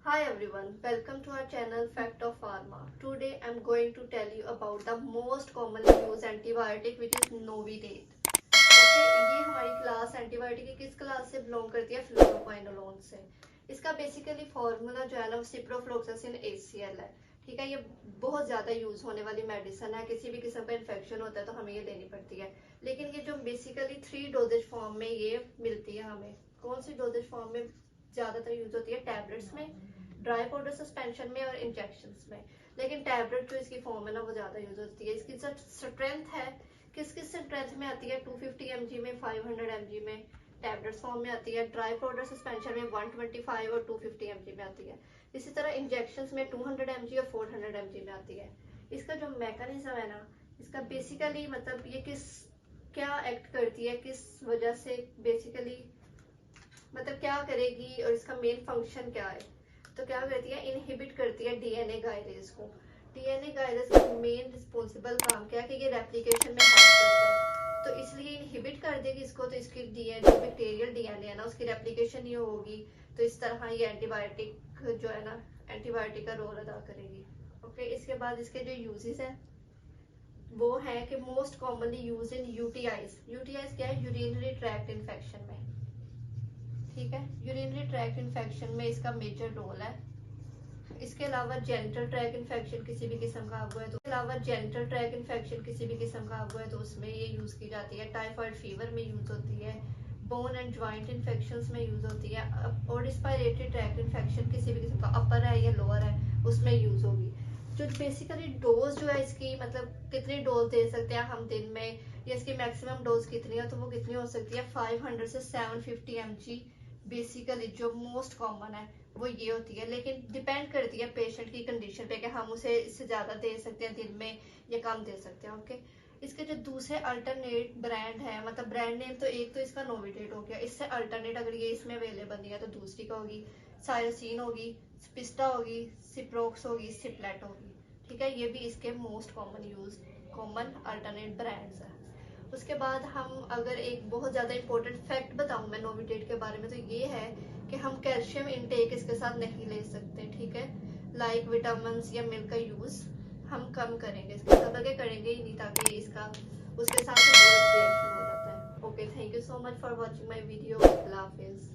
Hi everyone, welcome to our channel Fact of Pharma. Today I'm going to tell you about the most commonly used antibiotic which is Novitate. Okay, ये हमारी class antibiotic की किस class से belong करती है? Fluoroquinolone से। इसका basically formula जो है ना सिप्रोफ्लोक्सासिन HCl है। ठीक है, ये बहुत ज़्यादा यूज होने वाली मेडिसिन है। किसी भी किस्म का इन्फेक्शन होता है तो हमें ये लेनी पड़ती है। लेकिन ये जो बेसिकली 3 डोजेज फॉर्म में ये मिलती है हमें। कौन सी डोजेज फॉर्म में ज़्यादातर यूज होती है? टैबलेट्स में, ड्राई पाउडर सस्पेंशन में और इंजेक्शंस में। लेकिन टैबलेट जो इसकी फॉर्म है ना वो ज़्यादा यूज होती है। इसकी जो स्ट्रेंथ है किस किस स्ट्रेंथ में आती है? 250 mg में, 500 mg में टैबलेट फॉर्म में आती है। ड्राई पाउडर सस्पेंशन में 125 और 250 mg में आती है। इसी तरह इंजेक्शंस में 200 mg और 400 mg में आती है। इसका जो मैकेनिज्म है ना, इसका बेसिकली मतलब ये क्या एक्ट करती है, किस वजह से बेसिकली मतलब क्या करेगी और इसका मेन फंक्शन क्या है? तो क्या करती है? इनहिबिट करती है डीएनए गायरेज को। डीएनए गायरेज का मेन रिस्पॉन्सिबल काम क्या है कि ये रेप्लिकेशन में हेल्प करता है। तो इसलिए इनहिबिट कर देगी इसको, तो इसकी डीएनए बैक्टीरियल डीएनए है ना उसकी रेप्लिकेशन नहीं होगी। तो इस तरह ये एंटीबायोटिक जो है ना एंटीबायोटिक का रोल अदा करेगी। ओके, इसके बाद इसके जो यूजेस है वो है कि most commonly use in UTIs. UTIs क्या है? यूरिनरी ट्रैक्ट इन्फेक्शन में। ठीक है, यूरिनरी ट्रैक्ट इन्फेक्शन में इसका मेजर रोल है। इसके अलावा जेनिटल ट्रैक इन्फेक्शन किसी भी किस्म का हुआ है तो उसमें ये यूज की जाती है। टाइफाइड फीवर में यूज होती है। बोन एंड ज्वाइंट इन्फेक्शंस में यूज होती है। और रिस्पायरेटरी ट्रैक इन्फेक्शन किसी भी किस्म का अपर है या लोअर है उसमें यूज होगी। जो बेसिकली डोज जो है इसकी मतलब कितनी डोज दे सकते हैं हम दिन में, या इसकी मैक्सिमम डोज कितनी है, तो वो कितनी हो सकती है? 500 से 750 mg बेसिकली जो मोस्ट कॉमन है वो ये होती है। लेकिन डिपेंड करती है पेशेंट की कंडीशन पे कि हम उसे इससे ज्यादा दे सकते हैं दिन में या कम दे सकते हैं। ओके, इसके जो दूसरे अल्टरनेट ब्रांड है, मतलब ब्रांड नेम तो एक तो इसका नोविटेट हो गया, इससे अल्टरनेट अगर ये इसमें अवेलेबल नहीं है तो दूसरी का होगी साइरोसिन होगी, स्पिस्टा होगी, सिप्रोक्स होगी, सिप्लेट होगी। ठीक है, ये भी इसके मोस्ट कॉमन अल्टरनेट ब्रांड्स है। उसके बाद हम अगर एक बहुत ज़्यादा इंपॉर्टेंट फैक्ट बताऊं मैं नोविटेट के बारे में तो ये है कि हम कैल्शियम इनटेक इसके साथ नहीं ले सकते। ठीक है, लाइक विटामिन या मिल्क का यूज़ हम कम करेंगे इसके साथ, आगे करेंगे ही नहीं ताकि इसका उसके साथ रिएक्शन हो जाता है। Okay, thank you so much for watching my video. अल्लाह हाफिज़।